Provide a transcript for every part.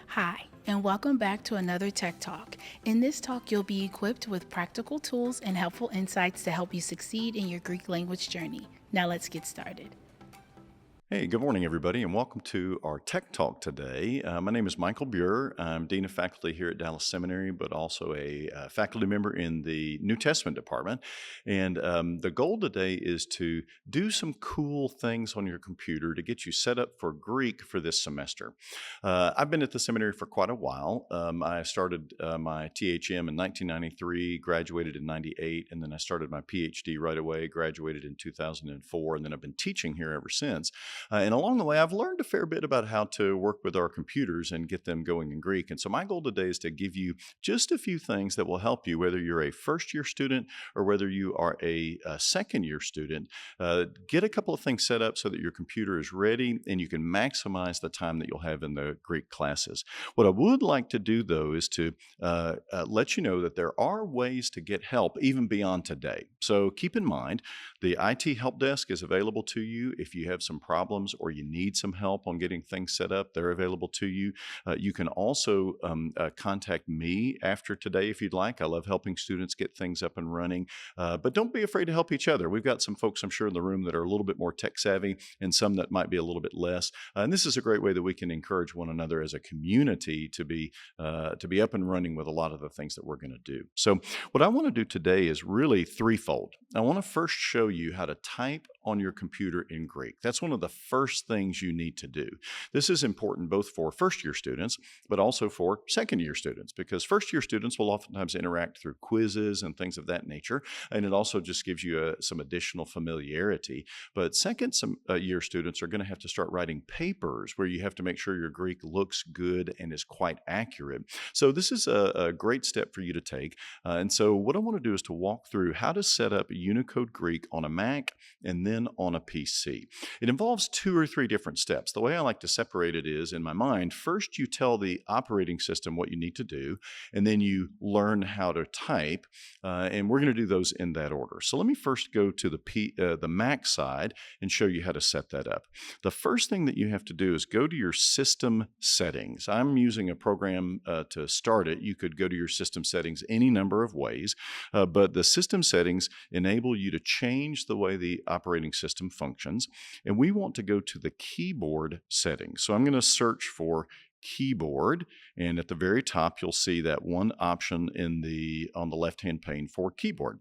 Hi, and welcome back to another Tech Talk. In this talk, you'll be equipped with practical tools and helpful insights to help you succeed in your Greek language journey. Now let's get started. Hey, good morning, everybody, and welcome to our Tech Talk today. My name is Michael Burer. I'm Dean of Faculty here at Dallas Seminary, but also a faculty member in the New Testament department. And the goal today is to do some cool things on your computer to get you set up for Greek for this semester. I've been at the seminary for quite a while. I started my THM in 1993, graduated in 98, and then I started my PhD right away, graduated in 2004, and then I've been teaching here ever since. And along the way, I've learned a fair bit about how to work with our computers and get them going in Greek. And so my goal today is to give you just a few things that will help you, whether you're a first-year student or whether you are a second-year student. Get a couple of things set up so that your computer is ready and you can maximize the time that you'll have in the Greek classes. What I would like to do, though, is to let you know that there are ways to get help even beyond today. So keep in mind, the IT help desk is available to you if you have some problems or you need some help on getting things set up. They're available to you. You can also contact me after today if you'd like. I love helping students get things up and running, but don't be afraid to help each other. We've got some folks, I'm sure, in the room that are a little bit more tech savvy and some that might be a little bit less. And this is a great way that we can encourage one another as a community to be up and running with a lot of the things that we're going to do. So what I want to do today is really threefold. I want to first show you how to type on your computer in Greek. That's one of the first things you need to do. This is important both for first-year students, but also for second-year students, because first-year students will oftentimes interact through quizzes and things of that nature, and it also just gives you some additional familiarity. But second-year students are going to have to start writing papers where you have to make sure your Greek looks good and is quite accurate. So this is a great step for you to take. And so what I want to do is to walk through how to set up Unicode Greek on a Mac and then on a PC. It involves 2 or 3 different steps. The way I like to separate it is, in my mind, first you tell the operating system what you need to do, and then you learn how to type, and we're going to do those in that order. So let me first go to the Mac side and show you how to set that up. The first thing that you have to do is go to your system settings. I'm using a program to start it. You could go to your system settings any number of ways, but the system settings enable you to change the way the operating system functions, and we want to go to the keyboard settings. So I'm going to search for keyboard, and at the very top you'll see that one option on the left-hand pane for keyboard.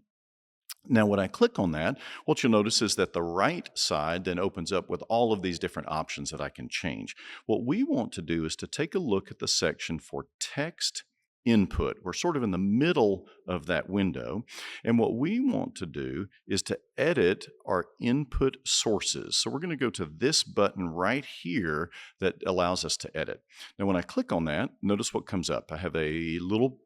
Now, when I click on that, what you'll notice is that the right side then opens up with all of these different options that I can change. What we want to do is to take a look at the section for text input. We're sort of in the middle of that window. And what we want to do is to edit our input sources. So we're going to go to this button right here that allows us to edit. Now, when I click on that, notice what comes up. I have a little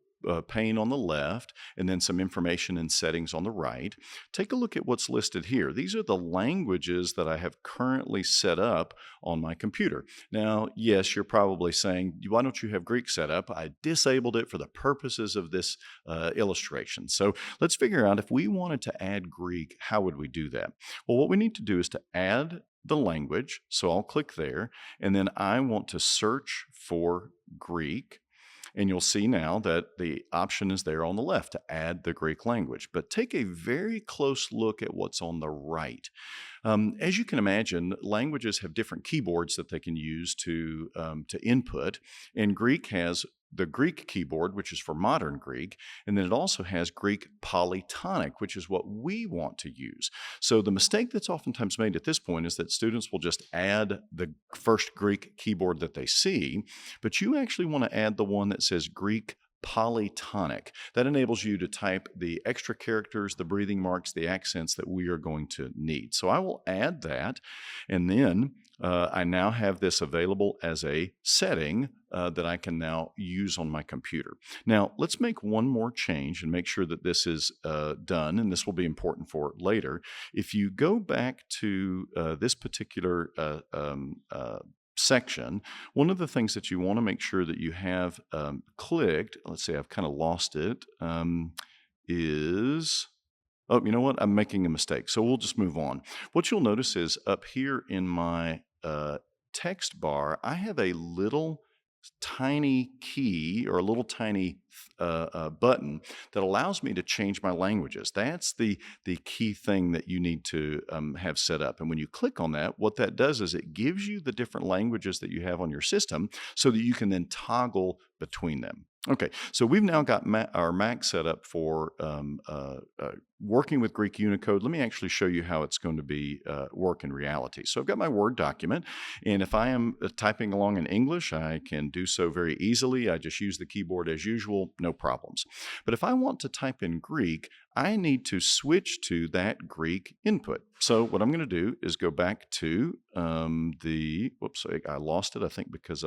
pane on the left and then some information and settings on the right. Take a look at what's listed here. These are the languages that I have currently set up on my computer. Now, yes, you're probably saying, why don't you have Greek set up? I disabled it for the purposes of this illustration. So let's figure out if we wanted to add Greek, how would we do that? Well, what we need to do is to add the language. So I'll click there, and then I want to search for Greek. And you'll see now that the option is there on the left to add the Greek language. But take a very close look at what's on the right. As you can imagine, languages have different keyboards that they can use to input, and Greek has the Greek keyboard, which is for modern Greek, and then it also has Greek polytonic, which is what we want to use. So the mistake that's oftentimes made at this point is that students will just add the first Greek keyboard that they see, but you actually want to add the one that says Greek polytonic. That enables you to type the extra characters, the breathing marks, the accents that we are going to need. So I will add that, and then I now have this available as a setting that I can now use on my computer. Now, let's make one more change and make sure that this is done, and this will be important for later. If you go back to this particular section, one of the things that you want to make sure that you have clicked, let's say I've kind of lost it, is, oh, you know what? I'm making a mistake. So we'll just move on. What you'll notice is up here in my text bar, I have a little tiny key or a little tiny button that allows me to change my languages. That's the key thing that you need to have set up. And when you click on that, what that does is it gives you the different languages that you have on your system so that you can then toggle between them. Okay, so we've now got our Mac set up for working with Greek Unicode. Let me actually show you how it's going to be work in reality. So I've got my Word document, and if I am typing along in English, I can do so very easily. I just use the keyboard as usual, no problems. But if I want to type in Greek, I need to switch to that Greek input. So what I'm going to do is go back to whoops, I lost it, I think because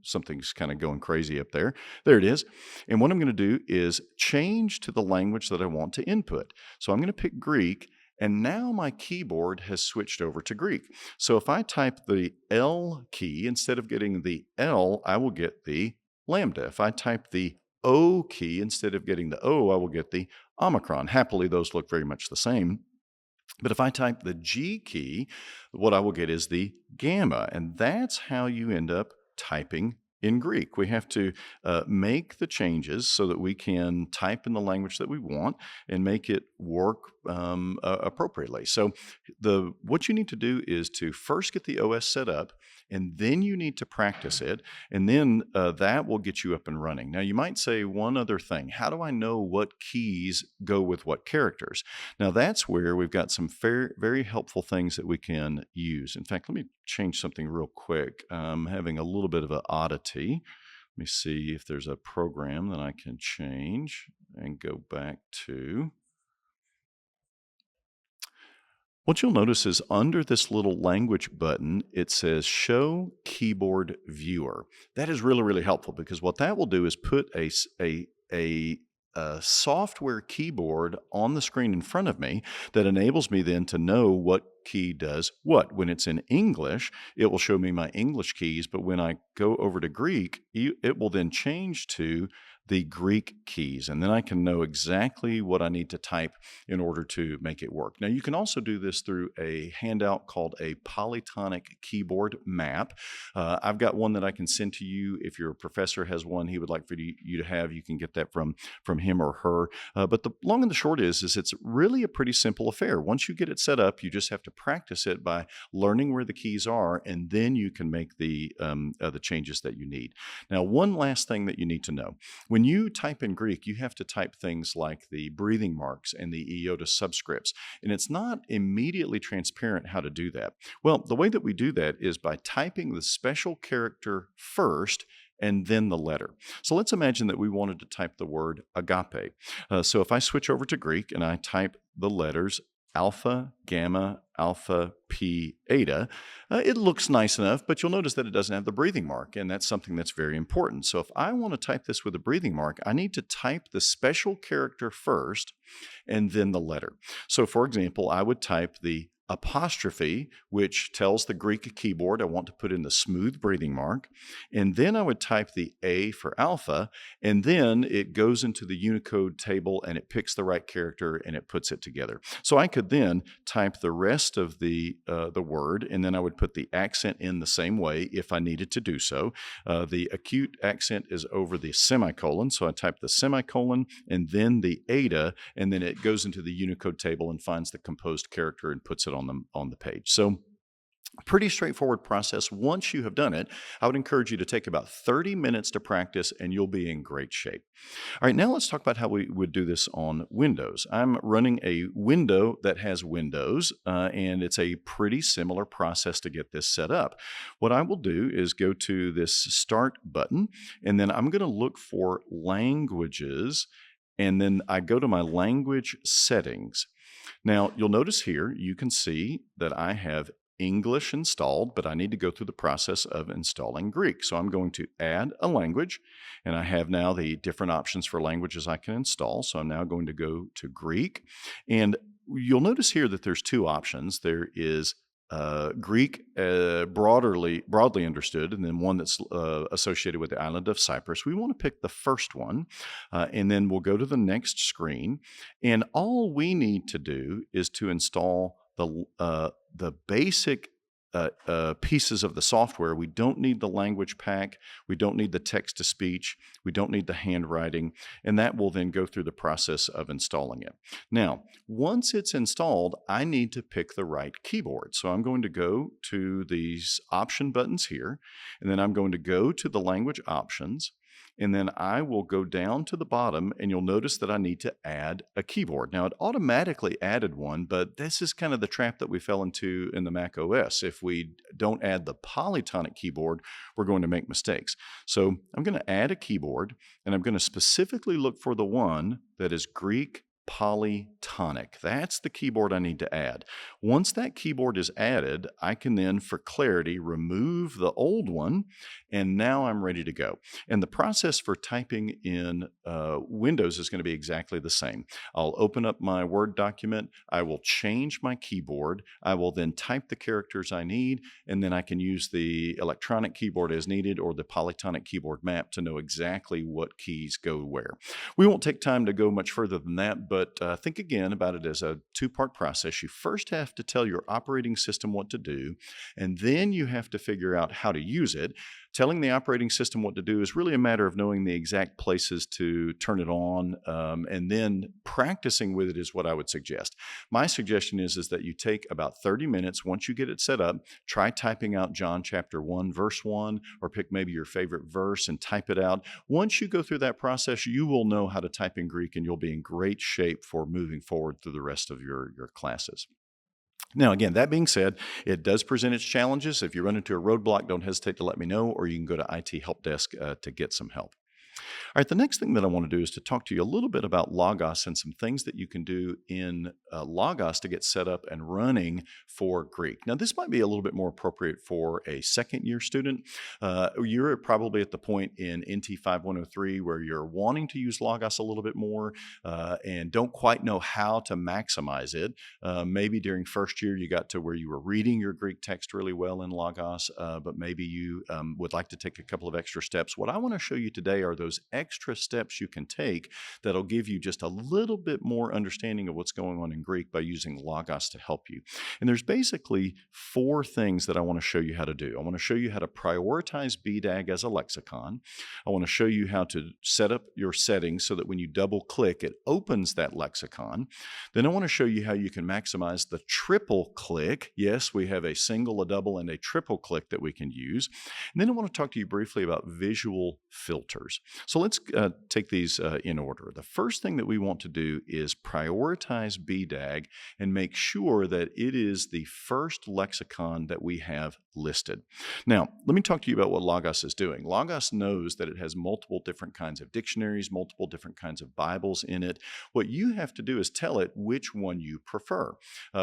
something's kind of going crazy up there. There it is. And what I'm going to do is change to the language that I want to input. So I'm going to pick Greek, and now my keyboard has switched over to Greek. So if I type the L key, instead of getting the L, I will get the lambda. If I type the O key, instead of getting the O, I will get the omicron. Happily, those look very much the same. But if I type the G key, what I will get is the gamma, and that's how you end up typing in Greek. We have to make the changes so that we can type in the language that we want and make it work appropriately. So what you need to do is to first get the OS set up, and then you need to practice it, and then that will get you up and running. Now, you might say one other thing. How do I know what keys go with what characters? Now, that's where we've got some very, very helpful things that we can use. In fact, let me change something real quick. I'm having a little bit of an oddity. Let me see if there's a program that I can change and go back to. What you'll notice is under this little language button, it says Show Keyboard Viewer. That is really, really helpful because what that will do is put a software keyboard on the screen in front of me that enables me then to know what key does what. When it's in English, it will show me my English keys, but when I go over to Greek, it will then change to the Greek keys, and then I can know exactly what I need to type in order to make it work. Now, you can also do this through a handout called a polytonic keyboard map. I've got one that I can send to you. If your professor has one he would like for you to have, you can get that from him or her. But the long and the short is it's really a pretty simple affair. Once you get it set up, you just have to practice it by learning where the keys are, and then you can make the changes that you need. Now, one last thing that you need to know. When you type in Greek, you have to type things like the breathing marks and the iota subscripts, and it's not immediately transparent how to do that. Well, the way that we do that is by typing the special character first and then the letter. So let's imagine that we wanted to type the word agape. So if I switch over to Greek and I type the letters alpha, gamma, alpha, p, eta. It looks nice enough, but you'll notice that it doesn't have the breathing mark, and that's something that's very important. So if I want to type this with a breathing mark, I need to type the special character first and then the letter. So for example, I would type the apostrophe, which tells the Greek keyboard I want to put in the smooth breathing mark. And then I would type the A for alpha, and then it goes into the Unicode table and it picks the right character and it puts it together. So I could then type the rest of the word, and then I would put the accent in the same way if I needed to do so. The acute accent is over the semicolon, so I type the semicolon and then the eta, and then it goes into the Unicode table and finds the composed character and puts it on the page. So pretty straightforward process. Once you have done it, I would encourage you to take about 30 minutes to practice and you'll be in great shape. All right, now let's talk about how we would do this on Windows. I'm running a window that has Windows, and it's a pretty similar process to get this set up. What I will do is go to this Start button, and then I'm going to look for Languages, and then I go to my Language Settings. Now, you'll notice here, you can see that I have English installed, but I need to go through the process of installing Greek. So I'm going to add a language, and I have now the different options for languages I can install. So I'm now going to go to Greek, and you'll notice here that there's two options. There is Greek broadly understood, and then one that's associated with the island of Cyprus. We want to pick the first one, and then we'll go to the next screen, and all we need to do is to install the basic pieces of the software. We don't need the language pack. We don't need the text to speech. We don't need the handwriting. And that will then go through the process of installing it. Now, once it's installed, I need to pick the right keyboard. So I'm going to go to these option buttons here, and then I'm going to go to the language options. And then I will go down to the bottom, and you'll notice that I need to add a keyboard. Now, it automatically added one, but this is kind of the trap that we fell into in the Mac OS. If we don't add the polytonic keyboard, we're going to make mistakes. So I'm going to add a keyboard, and I'm going to specifically look for the one that is Greek polytonic. That's the keyboard I need to add. Once that keyboard is added, I can then, for clarity, remove the old one, and now I'm ready to go. And the process for typing in Windows is going to be exactly the same. I'll open up my Word document, I will change my keyboard, I will then type the characters I need, and then I can use the electronic keyboard as needed or the polytonic keyboard map to know exactly what keys go where. We won't take time to go much further than that, but think again about it as a two-part process. You first have to tell your operating system what to do, and then you have to figure out how to use it. Telling the operating system what to do is really a matter of knowing the exact places to turn it on, and then practicing with it is what I would suggest. My suggestion is that you take about 30 minutes once you get it set up, try typing out John chapter 1, verse 1, or pick maybe your favorite verse and type it out. Once you go through that process, you will know how to type in Greek, and you'll be in great shape for moving forward through the rest of your classes. Now, again, that being said, it does present its challenges. If you run into a roadblock, don't hesitate to let me know, or you can go to IT Help Desk to get some help. All right, the next thing that I want to do is to talk to you a little bit about Logos and some things that you can do in Logos to get set up and running for Greek. Now, this might be a little bit more appropriate for a second-year student. You're probably at the point in NT 5103 where you're wanting to use Logos a little bit more and don't quite know how to maximize it. Maybe during first year you got to where you were reading your Greek text really well in Logos, but maybe you would like to take a couple of extra steps. What I want to show you today are those extra steps you can take that'll give you just a little bit more understanding of what's going on in Greek by using Logos to help you. And there's basically 4 things that I want to show you how to do. I want to show you how to prioritize BDAG as a lexicon. I want to show you how to set up your settings so that when you double click, it opens that lexicon. Then I want to show you how you can maximize the triple click. Yes, we have a single, a double, and a triple click that we can use. And then I want to talk to you briefly about visual filters. So let's take these in order. The first thing that we want to do is prioritize BDAG and make sure that it is the first lexicon that we have listed. Now, let me talk to you about what Logos is doing. Logos knows that it has multiple different kinds of dictionaries, multiple different kinds of Bibles in it. What you have to do is tell it which one you prefer.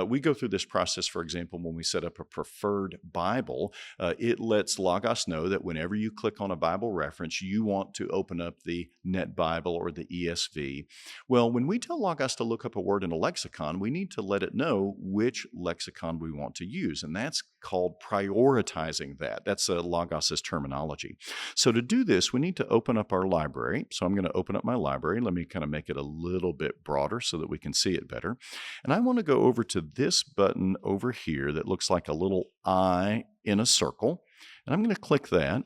We go through this process, for example, when we set up a preferred Bible. It lets Logos know that whenever you click on a Bible reference, you want to open up the Net Bible or the ESV. Well, when we tell Logos to look up a word in a lexicon, we need to let it know which lexicon we want to use, and that's called prioritizing that. That's Logos's terminology. So to do this, we need to open up our library. So I'm going to open up my library. Let me kind of make it a little bit broader so that we can see it better. And I want to go over to this button over here that looks like a little eye in a circle. And I'm going to click that.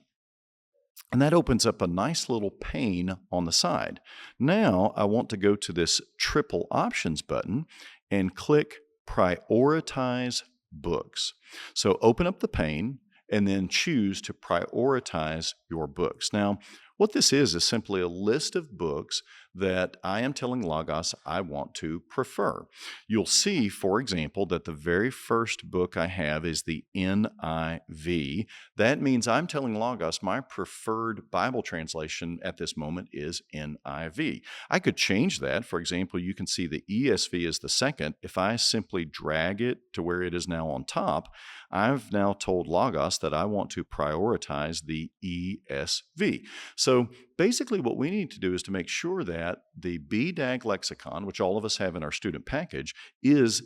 And that opens up a nice little pane on the side. Now I want to go to this triple options button and click Prioritize Books. So open up the pane and then choose to prioritize your books. Now, what this is simply a list of books that I am telling Logos I want to prefer. You'll see, for example, that the very first book I have is the NIV. That means I'm telling Logos my preferred Bible translation at this moment is NIV. I could change that. For example, you can see the ESV is the second. If I simply drag it to where it is now on top, I've now told Logos that I want to prioritize the ESV. So basically what we need to do is to make sure that the BDAG lexicon, which all of us have in our student package, is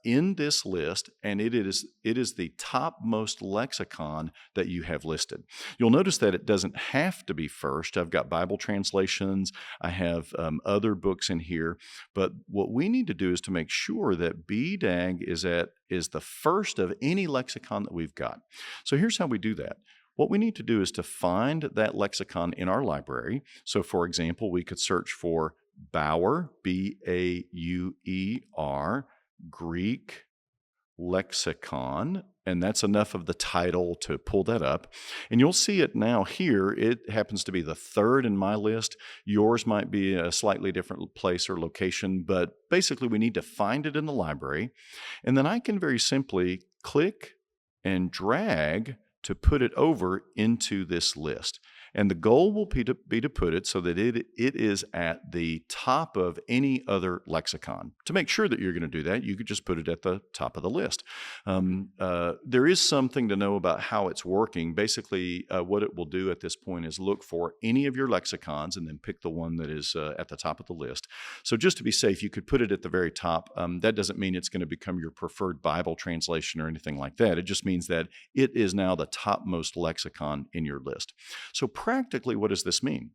in this list, and it is the topmost lexicon that you have listed. You'll notice that it doesn't have to be first. I've got Bible translations, I have other books in here, but what we need to do is to make sure that BDAG is the first of any lexicon that we've got. So here's how we do that. What we need to do is to find that lexicon in our library. So for example, we could search for Bauer, B-A-U-E-R, Greek lexicon, and that's enough of the title to pull that up. And you'll see it now here. It happens to be the third in my list. Yours might be a slightly different place or location, but basically we need to find it in the library. And then I can very simply click and drag to put it over into this list. And the goal will be to put it so that it is at the top of any other lexicon. To make sure that you're going to do that, you could just put it at the top of the list. There is something to know about how it's working. Basically, what it will do at this point is look for any of your lexicons and then pick the one that is at the top of the list. So just to be safe, you could put it at the very top. That doesn't mean it's going to become your preferred Bible translation or anything like that. It just means that it is now the topmost lexicon in your list. So practically, what does this mean?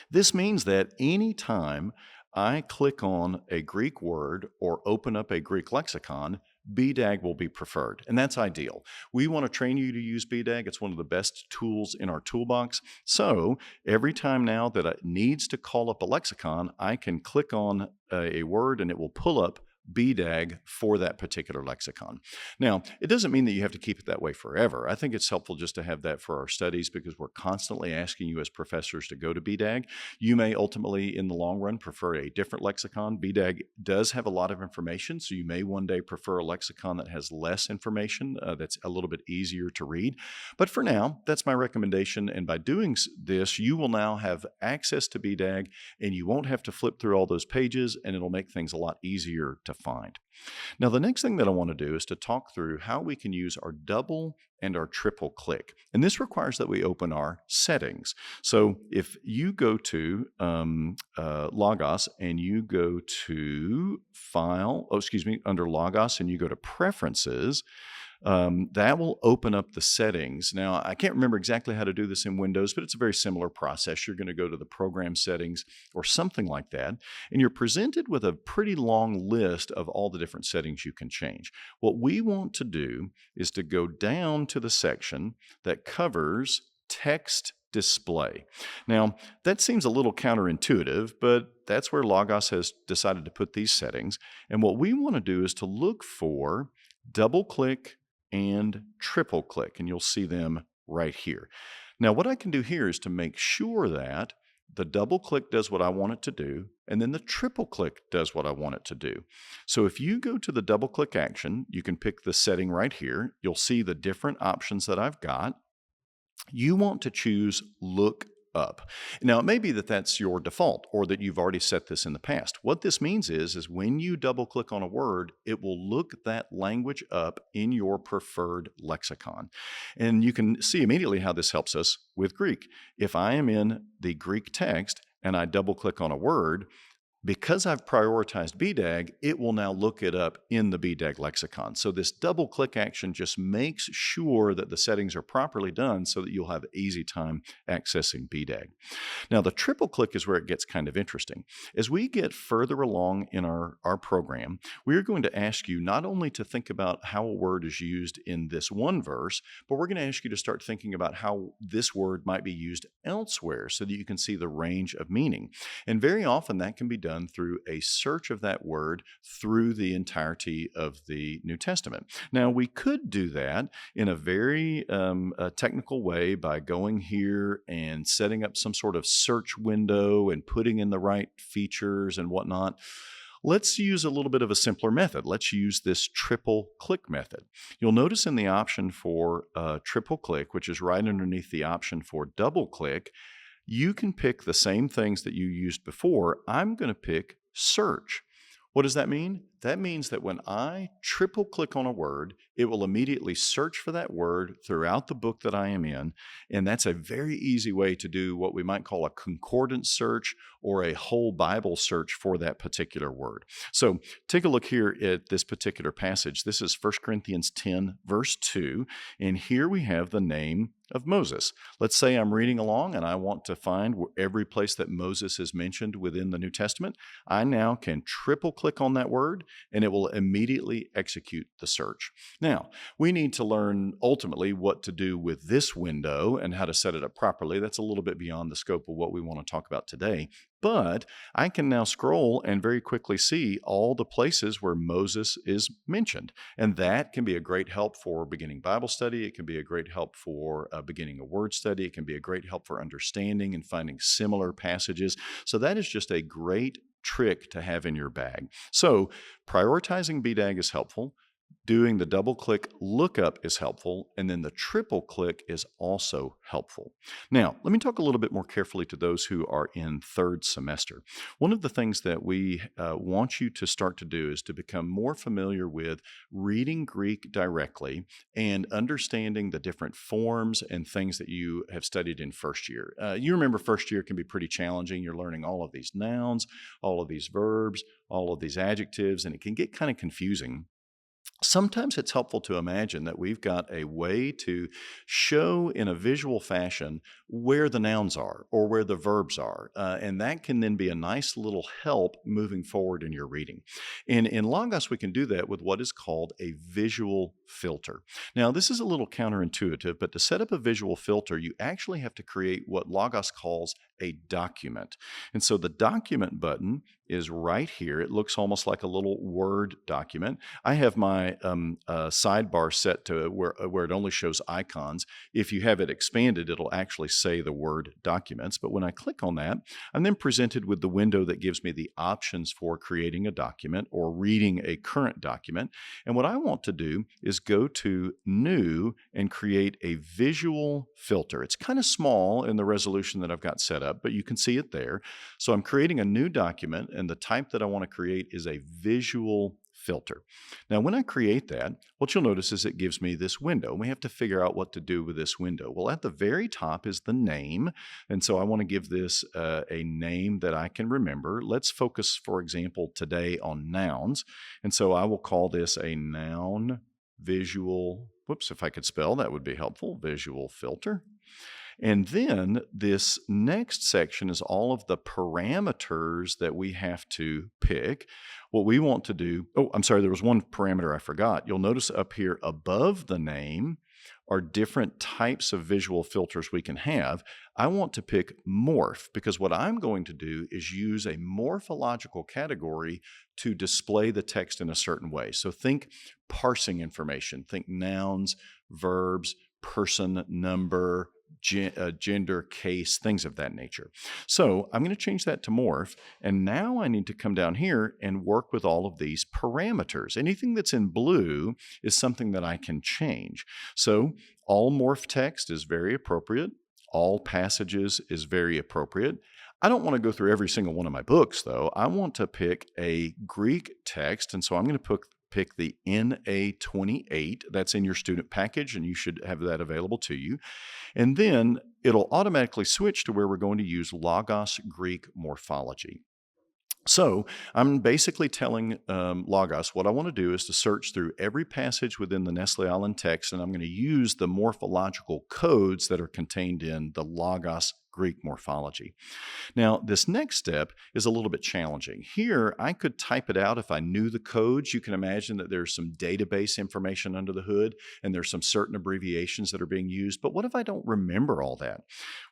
This means that anytime I click on a Greek word or open up a Greek lexicon, BDAG will be preferred, and that's ideal. We want to train you to use BDAG. It's one of the best tools in our toolbox. So every time now that it needs to call up a lexicon, I can click on a word and it will pull up BDAG for that particular lexicon. Now, it doesn't mean that you have to keep it that way forever. I think it's helpful just to have that for our studies because we're constantly asking you as professors to go to BDAG. You may ultimately, in the long run, prefer a different lexicon. BDAG does have a lot of information, so you may one day prefer a lexicon that has less information, that's a little bit easier to read. But for now, that's my recommendation, and by doing this, you will now have access to BDAG, and you won't have to flip through all those pages, and it'll make things a lot easier to find. Now, the next thing that I want to do is to talk through how we can use our double and our triple click. And this requires that we open our settings. So if you go to Logos and you go to under Logos and you go to Preferences, that will open up the settings. Now, I can't remember exactly how to do this in Windows, but it's a very similar process. You're going to go to the program settings or something like that, and you're presented with a pretty long list of all the different settings you can change. What we want to do is to go down to the section that covers text display. Now, that seems a little counterintuitive, but that's where Logos has decided to put these settings. And what we want to do is to look for double click and triple click, and you'll see them right here. Now, what I can do here is to make sure that the double click does what I want it to do, and then the triple click does what I want it to do. So if you go to the double click action, you can pick the setting right here. You'll see the different options that I've got. You want to choose look up. Now, it may be that that's your default or that you've already set this in the past. What this means is when you double click on a word, it will look that language up in your preferred lexicon. And you can see immediately how this helps us with Greek. If I am in the Greek text and I double click on a word, because I've prioritized BDAG, it will now look it up in the BDAG lexicon. So this double click action just makes sure that the settings are properly done so that you'll have an easy time accessing BDAG. Now, the triple click is where it gets kind of interesting. As we get further along in our program, we're going to ask you not only to think about how a word is used in this one verse, but we're going to ask you to start thinking about how this word might be used elsewhere so that you can see the range of meaning. And very often that can be done through a search of that word through the entirety of the New Testament. Now, we could do that in a very technical way by going here and setting up some sort of search window and putting in the right features and whatnot. Let's use a little bit of a simpler method. Let's use this triple click method. You'll notice in the option for triple click, which is right underneath the option for double click, you can pick the same things that you used before. I'm going to pick search. What does that mean? That means that when I triple click on a word, it will immediately search for that word throughout the book that I am in. And that's a very easy way to do what we might call a concordance search or a whole Bible search for that particular word. So take a look here at this particular passage. This is 1 Corinthians 10, verse 2. And here we have the name of Moses. Let's say I'm reading along and I want to find every place that Moses is mentioned within the New Testament. I now can triple click on that word and it will immediately execute the search. Now, we need to learn ultimately what to do with this window and how to set it up properly. That's a little bit beyond the scope of what we want to talk about today. But I can now scroll and very quickly see all the places where Moses is mentioned. And that can be a great help for beginning Bible study. It can be a great help for beginning a word study. It can be a great help for understanding and finding similar passages. So that is just a great trick to have in your bag. So prioritizing BDAG is helpful. Doing the double click lookup is helpful, and then the triple click is also helpful. Now, let me talk a little bit more carefully to those who are in third semester. One of the things that we want you to start to do is to become more familiar with reading Greek directly and understanding the different forms and things that you have studied in first year. You remember first year can be pretty challenging. You're learning all of these nouns, all of these verbs, all of these adjectives, and it can get kind of confusing. Sometimes it's helpful to imagine that we've got a way to show in a visual fashion where the nouns are or where the verbs are. And that can then be a nice little help moving forward in your reading. And in Logos, we can do that with what is called a visual filter. Now, this is a little counterintuitive, but to set up a visual filter, you actually have to create what Logos calls a document. And so the document button is right here. It looks almost like a little Word document. I have my sidebar set to where it only shows icons. If you have it expanded, it'll actually say the word documents. But when I click on that, I'm then presented with the window that gives me the options for creating a document or reading a current document. And what I want to do is go to New and create a visual filter. It's kind of small in the resolution that I've got set up, but you can see it there. So I'm creating a new document, and the type that I want to create is a visual filter. Now, when I create that, what you'll notice is it gives me this window. We have to figure out what to do with this window. Well, at the very top is the name, and so I want to give this a name that I can remember. Let's focus, for example, today on nouns, and so I will call this a noun visual, if I could spell, that would be helpful, visual filter. And then this next section is all of the parameters that we have to pick. What we want to do, there was one parameter I forgot. You'll notice up here above the name are different types of visual filters we can have. I want to pick morph because what I'm going to do is use a morphological category to display the text in a certain way. So think parsing information, think nouns, verbs, person, number, gender, case, things of that nature. So I'm going to change that to morph. And now I need to come down here and work with all of these parameters. Anything that's in blue is something that I can change. So all morph text is very appropriate. All passages is very appropriate. I don't want to go through every single one of my books, though. I want to pick a Greek text. And so I'm going to pick the NA28. That's in your student package, and you should have that available to you. And then it'll automatically switch to where we're going to use Logos Greek morphology. So I'm basically telling Logos what I want to do is to search through every passage within the Nestle Island text, and I'm going to use the morphological codes that are contained in the Logos Greek morphology. Now, this next step is a little bit challenging. Here, I could type it out if I knew the codes. You can imagine that there's some database information under the hood, and there's some certain abbreviations that are being used. But what if I don't remember all that?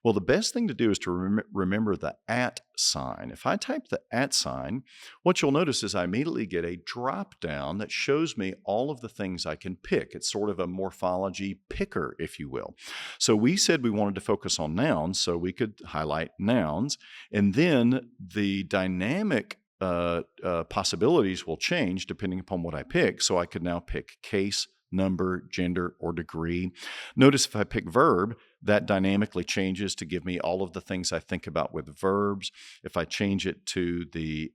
Well, the best thing to do is to remember the @ sign. If I type the @ sign, what you'll notice is I immediately get a drop down that shows me all of the things I can pick. It's sort of a morphology picker, if you will. So we said we wanted to focus on nouns, so we could highlight nouns, and then the dynamic possibilities will change depending upon what I pick. So I could now pick case, number, gender, or degree. Notice if I pick verb, that dynamically changes to give me all of the things I think about with verbs. If I change it to the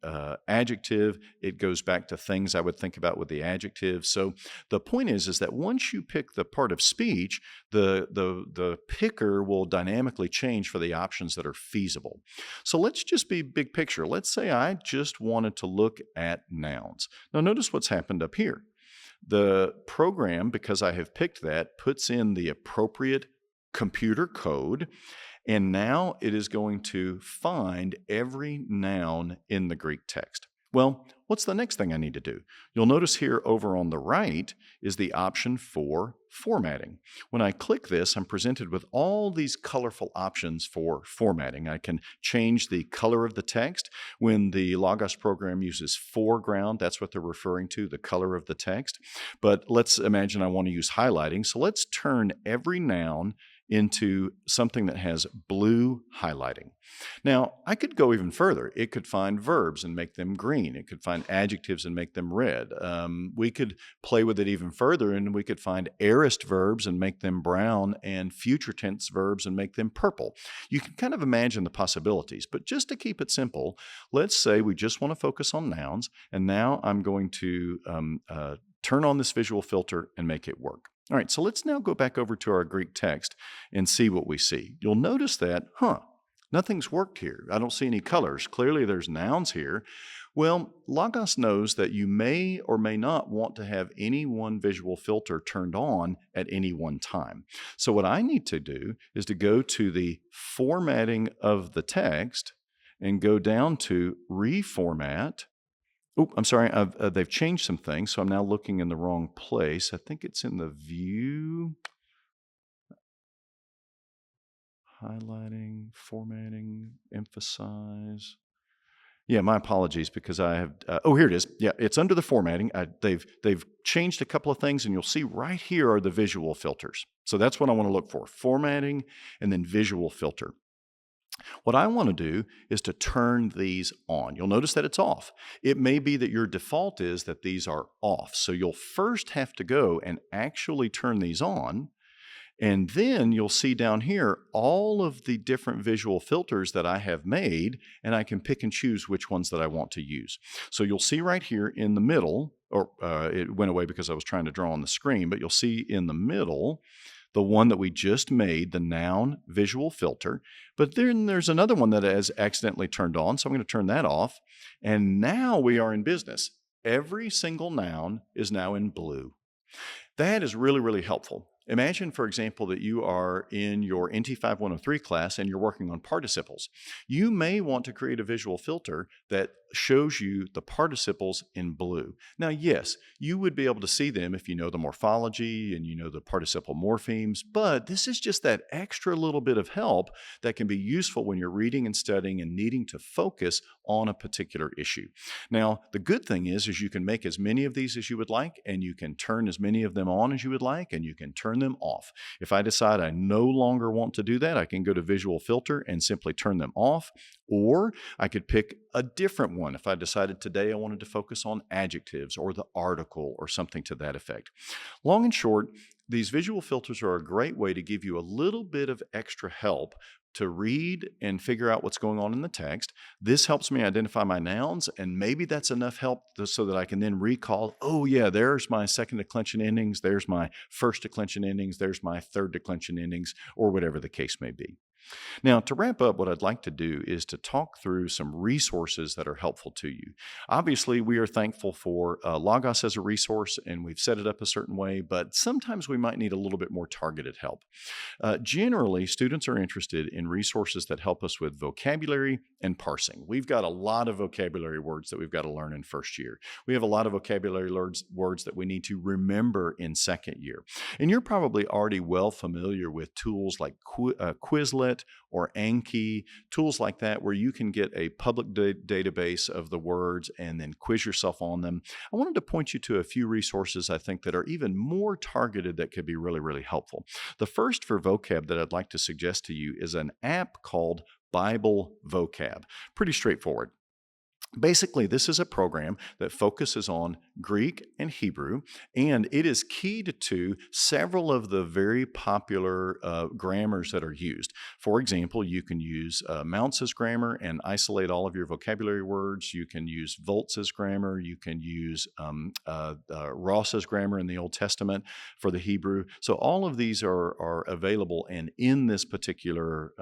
adjective, it goes back to things I would think about with the adjective. So the point is that once you pick the part of speech, the picker will dynamically change for the options that are feasible. So let's just be big picture. Let's say I just wanted to look at nouns. Now notice what's happened up here. The program, because I have picked that, puts in the appropriate computer code, and now it is going to find every noun in the Greek text. Well, what's the next thing I need to do? You'll notice here over on the right is the option for formatting. When I click this, I'm presented with all these colorful options for formatting. I can change the color of the text. When the Logos program uses foreground, that's what they're referring to, the color of the text. But let's imagine I want to use highlighting. So let's turn every noun into something that has blue highlighting. Now, I could go even further. It could find verbs and make them green. It could find adjectives and make them red. We could play with it even further, and we could find aorist verbs and make them brown, and future tense verbs and make them purple. You can kind of imagine the possibilities, but just to keep it simple, let's say we just want to focus on nouns, and now I'm going to turn on this visual filter and make it work. All right, so let's now go back over to our Greek text and see what we see. You'll notice that, nothing's worked here. I don't see any colors. Clearly there's nouns here. Well, Logos knows that you may or may not want to have any one visual filter turned on at any one time. So what I need to do is to go to the formatting of the text and go down to reformat. Oh, I'm sorry, they've changed some things, so I'm now looking in the wrong place. I think it's in the view. Highlighting, formatting, emphasize. Yeah, my apologies because I have, here it is. Yeah, it's under the formatting. They've changed a couple of things, and you'll see right here are the visual filters. So that's what I want to look for, formatting and then visual filter. What I want to do is to turn these on. You'll notice that it's off. It may be that your default is that these are off. So you'll first have to go and actually turn these on. And then you'll see down here all of the different visual filters that I have made, and I can pick and choose which ones that I want to use. So you'll see right here in the middle, or it went away because I was trying to draw on the screen, but you'll see in the middle the one that we just made, the noun visual filter. But then there's another one that has accidentally turned on, so I'm going to turn that off. And now we are in business. Every single noun is now in blue. That is really, really helpful. Imagine, for example, that you are in your NT 5103 class and you're working on participles. You may want to create a visual filter that shows you the participles in blue. Now, yes, you would be able to see them if you know the morphology and you know the participle morphemes, but this is just that extra little bit of help that can be useful when you're reading and studying and needing to focus on a particular issue. Now, the good thing is you can make as many of these as you would like, and you can turn as many of them on as you would like, and you can turn them off. If I decide I no longer want to do that, I can go to Visual Filter and simply turn them off, or I could pick a different one if I decided today I wanted to focus on adjectives or the article or something to that effect. Long and short, these visual filters are a great way to give you a little bit of extra help to read and figure out what's going on in the text. This helps me identify my nouns, and maybe that's enough help so that I can then recall, oh yeah, there's my second declension endings, there's my first declension endings, there's my third declension endings, or whatever the case may be. Now, to wrap up, what I'd like to do is to talk through some resources that are helpful to you. Obviously, we are thankful for Logos as a resource, and we've set it up a certain way, but sometimes we might need a little bit more targeted help. Generally, students are interested in resources that help us with vocabulary and parsing. We've got a lot of vocabulary words that we've got to learn in first year. We have a lot of vocabulary words that we need to remember in second year. And you're probably already well familiar with tools like Quizlet or Anki, tools like that where you can get a public database of the words and then quiz yourself on them. I wanted to point you to a few resources I think that are even more targeted that could be really, really helpful. The first for vocab that I'd like to suggest to you is an app called Bible Vocab. Pretty straightforward. Basically, this is a program that focuses on Greek, and Hebrew, and it is keyed to several of the very popular grammars that are used. For example, you can use Mounce's grammar and isolate all of your vocabulary words. You can use Volz's grammar. You can use Ross's grammar in the Old Testament for the Hebrew. So all of these are available, and in this particular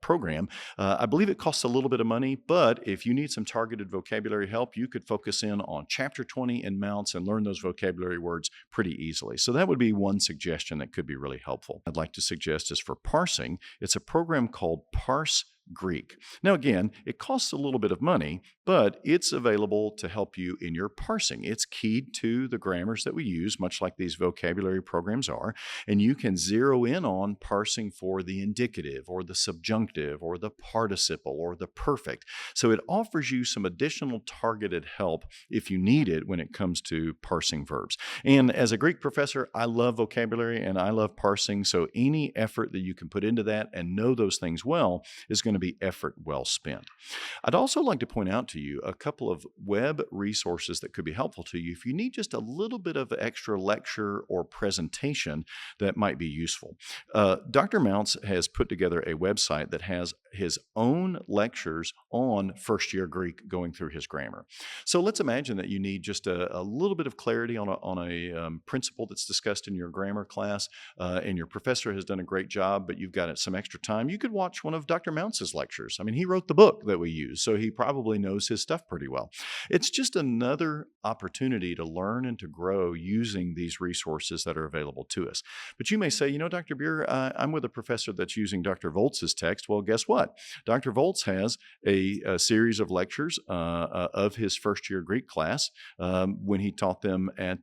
program, I believe it costs a little bit of money, but if you need some targeted vocabulary help, you could focus in on chapter 20 in Mounce and learn those vocabulary words pretty easily. So that would be one suggestion that could be really helpful. I'd like to suggest is for parsing, it's a program called Parse Greek. Now, again, it costs a little bit of money, but it's available to help you in your parsing. It's keyed to the grammars that we use, much like these vocabulary programs are, and you can zero in on parsing for the indicative or the subjunctive or the participle or the perfect. So it offers you some additional targeted help if you need it when it comes to parsing verbs. And as a Greek professor, I love vocabulary and I love parsing, so any effort that you can put into that and know those things well is going to be effort well spent. I'd also like to point out to you a couple of web resources that could be helpful to you if you need just a little bit of extra lecture or presentation that might be useful. Dr. Mounce has put together a website that has his own lectures on first-year Greek going through his grammar. So let's imagine that you need just a little bit of clarity on a principle that's discussed in your grammar class, and your professor has done a great job, but you've got some extra time. You could watch one of Dr. Mounce's lectures. I mean, he wrote the book that we use, so he probably knows his stuff pretty well. It's just another opportunity to learn and to grow using these resources that are available to us. But you may say, Dr. Burer, I'm with a professor that's using Dr. Volz's text. Well, guess what? Dr. Volz has a series of lectures of his first year Greek class when he taught them at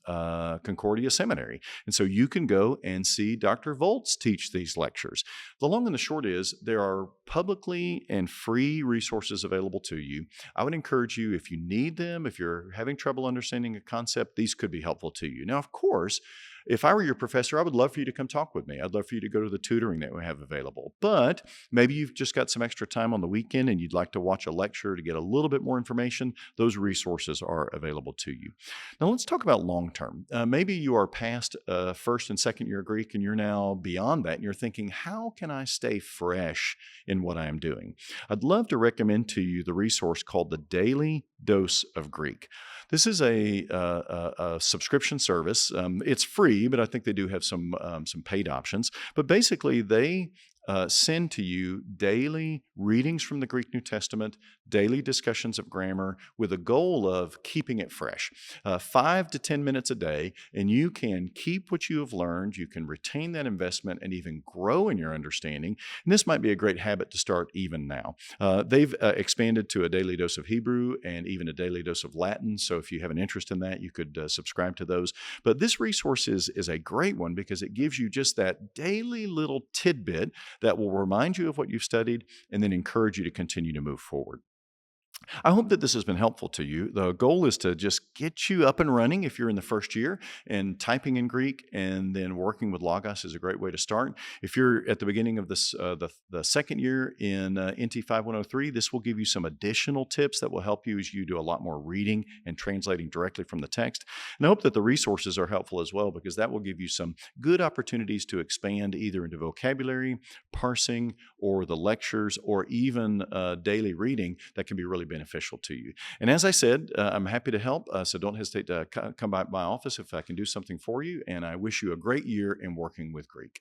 Concordia Seminary. And so you can go and see Dr. Volz teach these lectures. The long and the short is there are publicly and free resources available to you. I would encourage you, if you need them, if you're having trouble understanding a concept, these could be helpful to you. Now, of course, if I were your professor, I would love for you to come talk with me. I'd love for you to go to the tutoring that we have available. But maybe you've just got some extra time on the weekend and you'd like to watch a lecture to get a little bit more information. Those resources are available to you. Now let's talk about long term. Maybe you are past first and second year Greek and you're now beyond that and you're thinking, how can I stay fresh in what I am doing? I'd love to recommend to you the resource called the Daily Dose of Greek. This is a subscription service. It's free, but I think they do have some paid options. But basically, they send to you daily readings from the Greek New Testament, daily discussions of grammar with a goal of keeping it fresh. 5 to 10 minutes a day, and you can keep what you have learned, you can retain that investment, and even grow in your understanding. And this might be a great habit to start even now. They've expanded to a daily dose of Hebrew and even a daily dose of Latin, so if you have an interest in that, you could subscribe to those. But this resource is a great one because it gives you just that daily little tidbit that will remind you of what you've studied and then encourage you to continue to move forward. I hope that this has been helpful to you. The goal is to just get you up and running if you're in the first year, and typing in Greek and then working with Logos is a great way to start. If you're at the beginning of this, the second year in NT 5103, this will give you some additional tips that will help you as you do a lot more reading and translating directly from the text. And I hope that the resources are helpful as well, because that will give you some good opportunities to expand either into vocabulary, parsing, or the lectures, or even daily reading that can be really beneficial to you. And as I said, I'm happy to help, so don't hesitate to come by my office if I can do something for you, and I wish you a great year in working with Greek.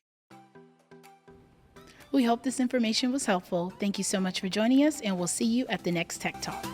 We hope this information was helpful. Thank you so much for joining us, and we'll see you at the next Tech Talk.